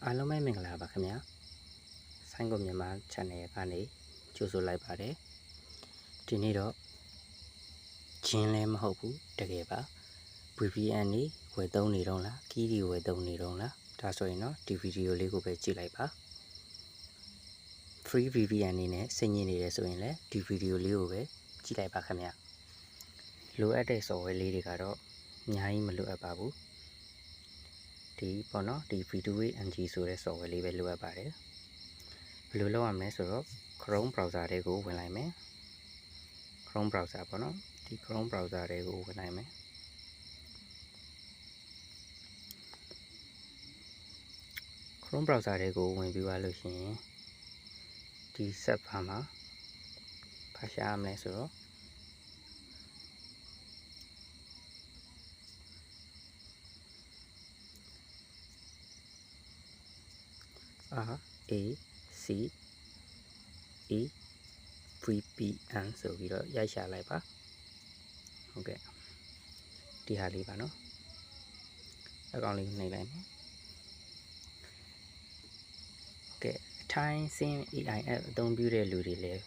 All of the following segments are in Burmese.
အားလုံးပဲမင်္ဂလာပါခင်ဗျာဆိုင်းကုန်မြန်မာ channel ကနေကြိုဆိုလိုက်ပါတယ်ဒီနေ့တော့ဂျင်းလည်းမဟုတ်ဘူးတကယ်ပါ VPN နေဝယ်သုံးနေတော့လားကီးဒီဝယ်သုံးနေတော့လားဒါဆိုရင်တော့ဒီဗီဒီယိုလေးကိုပဲကြည့်လိုက်ပါ free VPN နေနဲ့စိတ်ညစ်နေတယ်ဆိုရင်လည်းဒီဗီဒီယိုလေးကိုပဲကြည့်လိုက်ပါခင်ဗျာလိုအပ်တဲ့ software လေးတွေကတော့အများကြီးမလိုအပ်ပါဘူးဒီပေါ့နော်ဒီ V2A NG ဆိုတဲ့ software လေးပဲလိုအပ်ပါတယ်ဘယ်လိုလုပ်ရမလဲဆိုတော့ Chrome browser တွေကိုဝင်လိုက်မယ် Chrome browser ပေါ့နော်ဒီ Chrome browser တွေကိုဝင်လိုက်မယ် Chrome browser တွေကိုဝင်ပြီးသွားလို့ရှိရင်ဒီ set bar မှာဖတ်ရှားရမလဲဆိုတော့VPN ဆိုပြီးတော့ရိုက်ရှာလိုက်ပါဟုတ်ကဲ့ဒီဟာလေးပါနော်အကောင့်လေးနှိပ်လိုက်မယ်ကဲထိုင်းစင်း AI app အသုံးပြုတဲ့လူတွေလည်း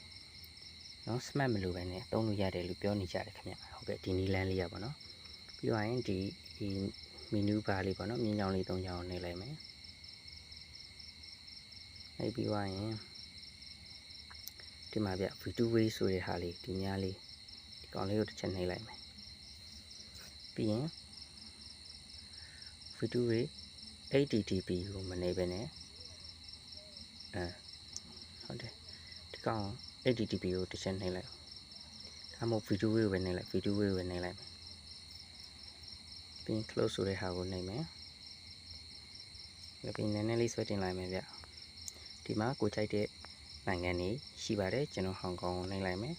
နော် smart မလို့ပဲနဲ့သုံးလို့ရတယ်လို့ပြောနေကြတယ်ခင်ဗျဟုတ်ကဲ့ဒီနီလန်းလေးရပါတော့ပြီးတော့ရင်ဒီ menu bar လေးပေါ့နော်မြင်းချောင်းလေး၃ချောင်းနှိပ်လိုက်မယ်နှိပ်ပြီးသွားရင်ဒီမှာဗျ V2A ဆိုတဲ့ဟာလေးဒီများလေးဒီကောင်လေးကိုတစ်ချက်နှိပ်လိုက်မယ်ပြီးရင် V2A HTTP ကိုမနှိပ်ပဲနဲ့ဟုတ်တယ်ဒီကောင် HTTP ကိုတစ်ချက်နှိပ်လိုက်ဒါမှမဟုတ် V2A ကိုပဲနှိပ်လိုက် V2A ကိုပဲနှိပ်လိုက်မယ်ပြီးရင် close ဆိုတဲ့ဟာကိုနှိပ်မယ်ပြီးနည်းနည်းလေးဆွဲတင်လိုက်မယ်ဗျဒီမှာကိုကြိုက်တဲ့နိုင်ငံနေရှိပါတယ်ကျွန်တော်ဟောင်ကောင်ကိုနှိပ်လိုက်မယ်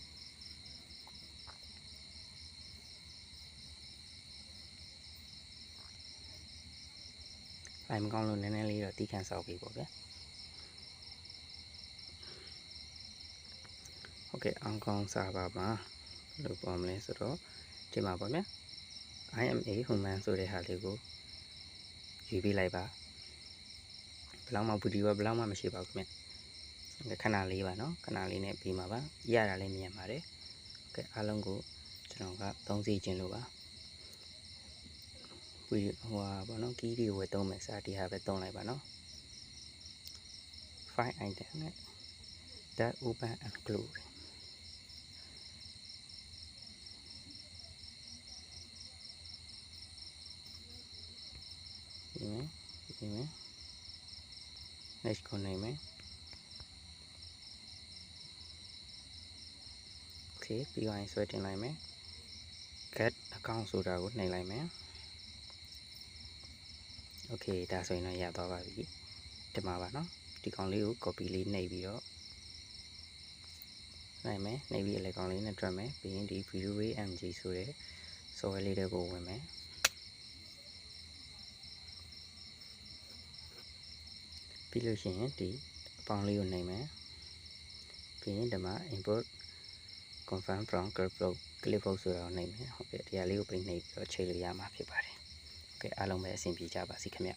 အိမ်မကောင်းလို့နည်းနည်းလေးတော့တီးခန့်ဆောက်ပြီးပေါ့ဗျာဟုတ်ကဲ့ဟောင်ကောင်စာပါမှာဘယ်လိုပေါ်မလဲဆိုတော့ဒီမှာပေါ့ဗျာ IMA human ဆိုတဲ့ဟာလေးကိုယူပြီးလိုက်ပါဘယ်လောက်မှဗီဒီယိုဘယ်လောက်မှမရှိပါဘူးခင်ဗျခဏလေးပါနော်ခဏလေးနဲ့ပြီးမှာပါရတာလည်းမြန်ပါတယ်ဟုတ်ကဲ့အားလုံးကိုကျွန်တော်ကသုံးစီခြင်းလို့ပါဟိုပါနော်ကီးတွေဝယ်သုံးမယ်စာဒီဟာပဲသုံးလိုက်ပါနော် file item နဲ့ that open and close ဒီမယ် next ကိုနှိပ်မယ် okay ပြီးသွားရင်ဆွဲတင်လိုက်မယ် get account ဆိုတာကိုနှိပ်လိုက်မယ် okay ဒါဆိုရင်တော့ရသွားပါပြီဒီမှာပါနော်ဒီကောင်လေးကို copy လေးနှိပ်ပြီးတော့နိုင်မယ်နှိပ်ပြီးအလဲကောင်လေးနဲ့တွက်မယ်ပြီးရင်ဒီ V2A NG ဆိုတဲ့ software လေးတွေကိုဝင်မယ်ပြီးလို့ရှိရင်ဒီအပေါင်းလေးကိုနှိပ်မယ်ပြီးရင်ဒီမှာ import confirm from clipboard ဆိုတာကိုနှိပ်မယ်ဟုတ်ကဲ့ဒီဟာလေးကိုပြင်နှိပ်ပြီးတော့ချိန်လို့ရမှာဖြစ်ပါတယ်ဟုတ်ကဲ့အားလုံးပဲအဆင်ပြေကြပါစေခင်ဗျ